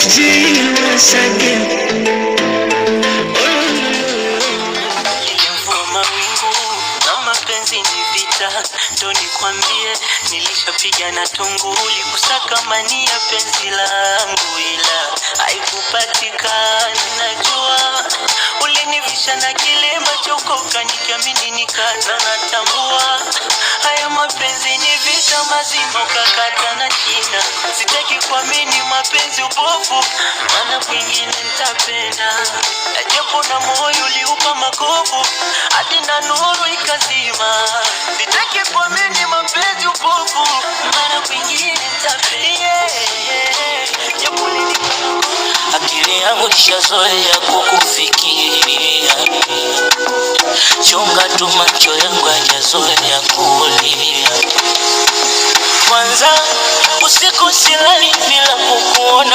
G once again. Mapenzi ni vita, ndo nikwambie, nilishapigana tunguli kusaka mani ya penzi langu, ila haikupatikana. Najua ulinivisha na kilemba chokoka, nikiamini nikaza. Natambua haya mapenzi ni vita mazima, ukakata na china. Sitaki kuamini mapenzi ubovu, maana kwingine nitapenda. Japo na moyo uliupa makovu, hadi na nuru ikazima. Sitaki kuamini mapenzi ubovu, maana kwingine nitapenda. Japo nilipa makovu, akili yangu ishazoea kukufikiria. Chunga tu macho yangu hajazoea kulia. Kwanza usiku silali bila kukuona.